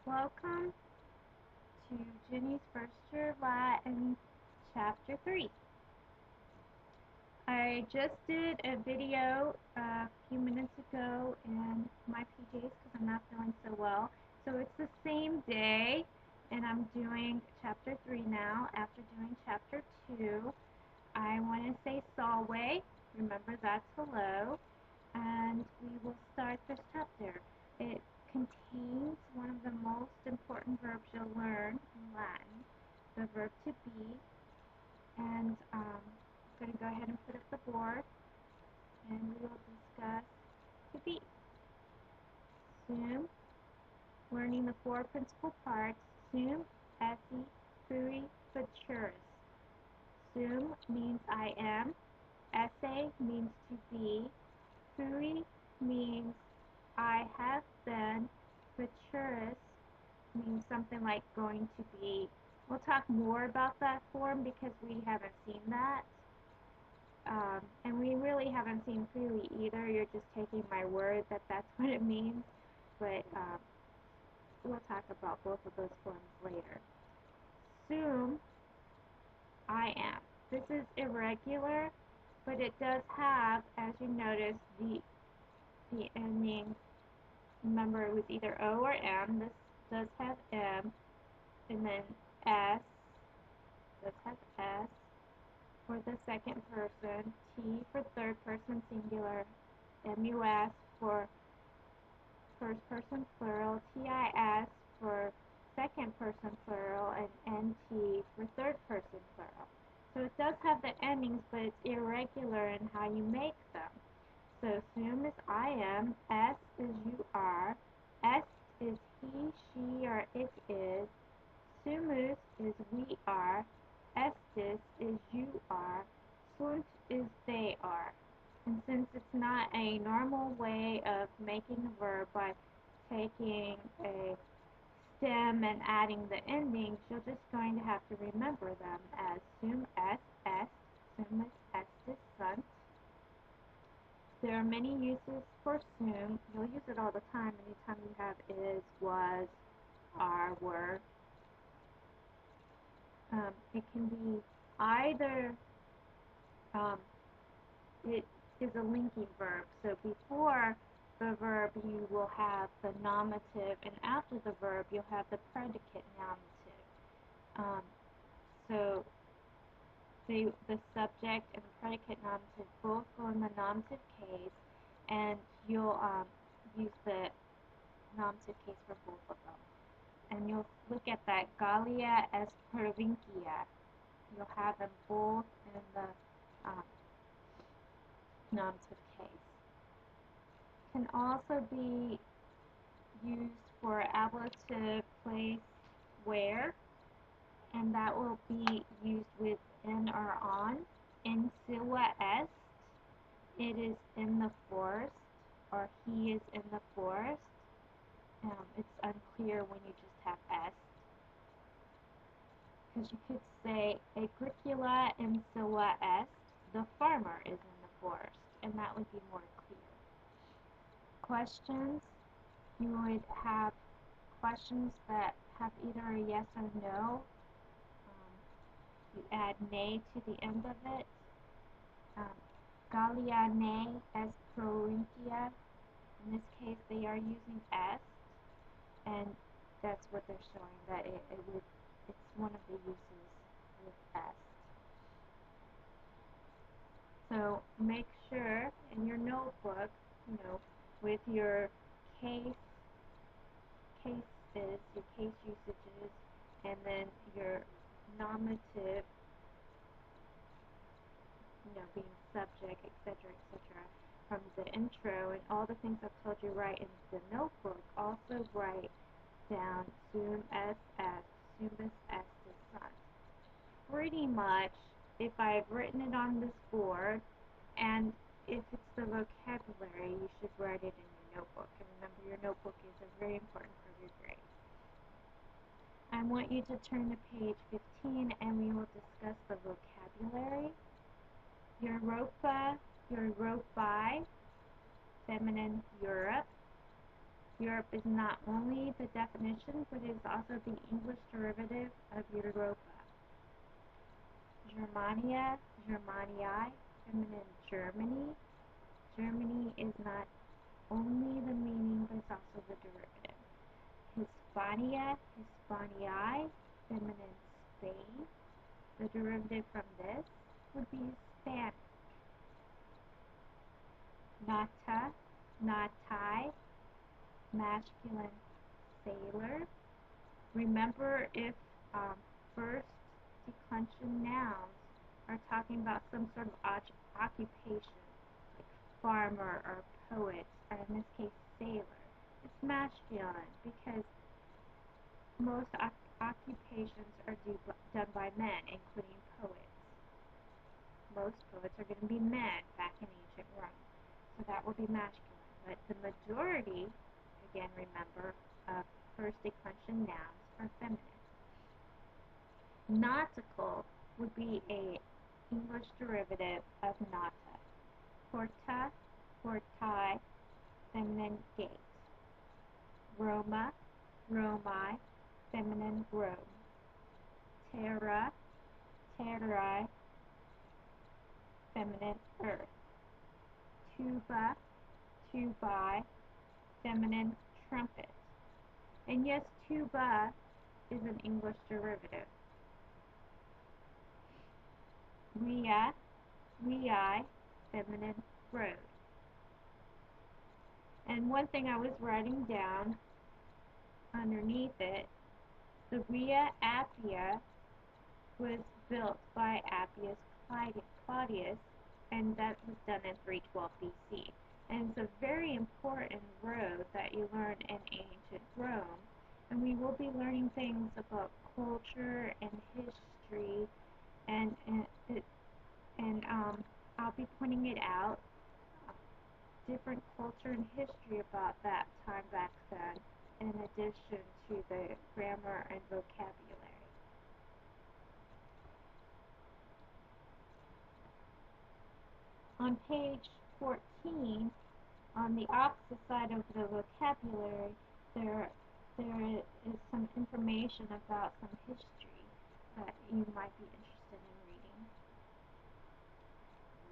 Welcome to Jenney's First Year Latin Chapter 3. I just did a video a few minutes ago in my PJs because I'm not feeling so well. So it's the same day, and I'm doing Chapter 3 now. After doing Chapter 2, I want to say Salve. Remember, that's hello. And we will start this chapter. It contains one of the most important verbs you'll learn in Latin, the verb to be. And I'm going to go ahead and put up the board, and we will discuss to be. Sum, learning the four principal parts. Sum, esse, fui, futurus. Sum means I am. Esse means to be. Fui means I have been. Futurus means something like going to be. We'll talk more about that form because we haven't seen that. And we really haven't seen fui either. You're just taking my word that that's what it means. But we'll talk about both of those forms later. Sum, I am. This is irregular, but it does have, as you notice, the ending. Remember, it was either O or M. This does have M, and then S does have S for the second person, T for third person singular, MUS for first person plural, TIS for second person plural, and NT for third person plural. So it does have the endings, but it's irregular in how you make them. So sum is I am, S is you are, est is he, she, or it is, sumus is we are, estis is you are, sunt is they are. And since it's not a normal way of making a verb by taking a stem and adding the endings, you're just going to have to remember them as sum, est, sumus, estis, sunt. There are many uses for sum. You'll use it all the time anytime you have is, was, are, were. It can be either, it is a linking verb. So before the verb you will have the nominative, and after the verb you'll have the predicate nominative. So the subject and the predicate nominative both go in the nominative case, and you'll use the nominative case for both of them. And you'll look at that Gallia es provincia. You'll have them both in the nominative case. Can also be used for ablative place where, and that will be used with in or on. In sua est, it is in the forest, or he is in the forest. It's unclear when you just have est, because you could say Agricula in sua est, the farmer is in the forest, and that would be more clear. Questions, you would have questions that have either a yes or no. You add ne to the end of it. Gallia ne es provincia. In this case, they are using est, and that's what they're showing, that it's one of the uses with est. So make sure in your notebook, with your cases, your case usages, and then your nominative, being subject, etc., from the intro, and all the things I've told you write in the notebook. Also write down sum est, sumus estis, sunt. Pretty much, if I've written it on this board, and if it's the vocabulary, you should write it in your notebook. And remember, your notebook is a very important part of your grade. I want you to turn to page 15, and we will discuss the vocabulary. Europa, Europae, feminine Europe. Europe is not only the definition, but it is also the English derivative of Europa. Germania, Germanii, feminine Germany. Germany is not only the meaning, but it's also the derivative. Hispania, Hispanii, feminine Spain. The derivative from this would be Hispanic. Nata, Natai, masculine sailor. Remember, if first declension nouns are talking about some sort of occupation, like farmer or poet, or in this case sailor, it's masculine because most occupations are done by men, including poets. Most poets are going to be men back in ancient Rome, so that will be masculine. But the majority, again remember, of first declension nouns are feminine. Nautical would be a English derivative of nata. Porta, portai, feminine gate. Roma, Romi, feminine Rome. Terra, terrae, feminine earth. Tuba, tubae, feminine trumpet. And yes, tuba is an English derivative. Ria, riae, feminine road. And one thing I was writing down underneath it, the Via Appia was built by Appius Claudius, and that was done in 312 BC. And it's a very important road that you learn in ancient Rome. And we will be learning things about culture and history, and I'll be pointing it out, different culture and history about that time back then, in addition to the grammar and vocabulary. On page 14, on the opposite side of the vocabulary, there is some information about some history that you might be interested in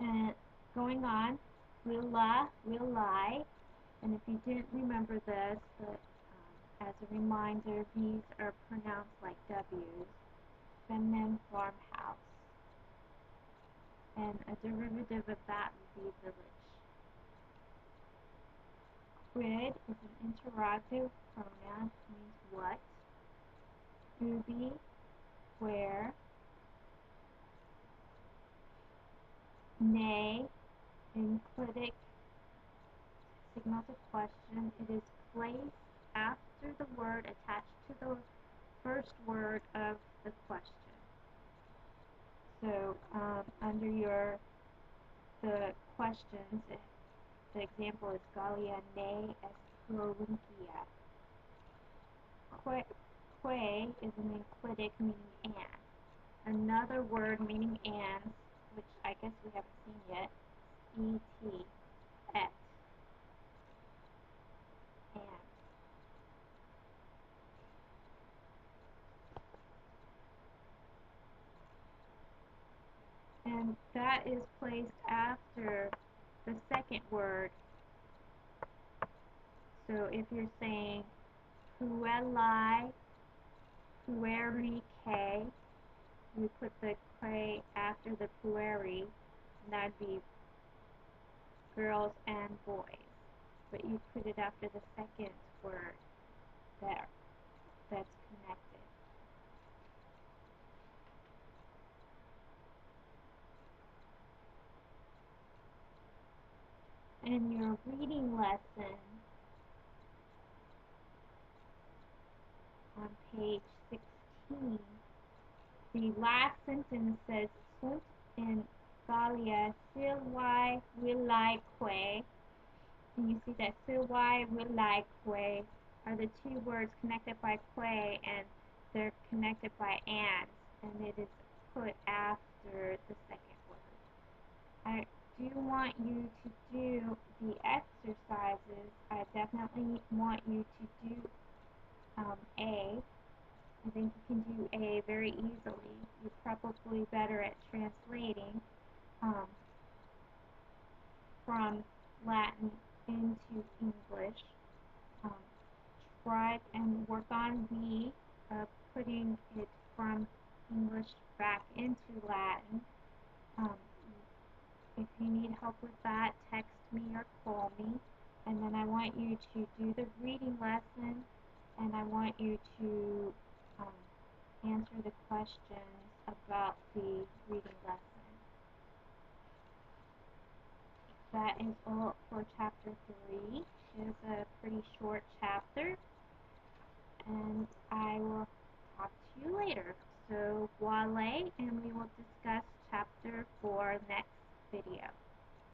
reading. And going on, will lie, and if you didn't remember this, but as a reminder, V's are pronounced like W's. Feminine farmhouse. And a derivative of that would be village. Quid is an interrogative pronoun, means what. Ubi, where. Ne, enclitic, signals a question. It is placed after the word attached to the first word of the question. So under the questions, the example is Gallia ne est provincia. Que is an enclitic meaning and. Another word meaning and, which I guess we haven't seen yet, et, and that is placed after the second word. So if you're saying pueri, pueri que, you put the que after the pueri, and that'd be girls and boys. But you put it after the second word that's connected. In your reading lesson on page 16, the last sentence says sunt in Gallia silvae villaeque. And you see that silvae villaeque are the two words connected by que, and they're connected by and it is put after the second word. do want you to do the exercises. I definitely want you to do A. I think you can do A very easily. You're probably better at translating um, from Latin into English. Um, Try and work on B, putting it from English back into Latin. Um, if you need help with that, text me or call me. And then I want you to do the reading lesson, and I want you to answer the questions about the reading lesson. That is all for chapter 3. It is a pretty short chapter, and I will talk to you later. So, voila, and we will discuss chapter 4 next video.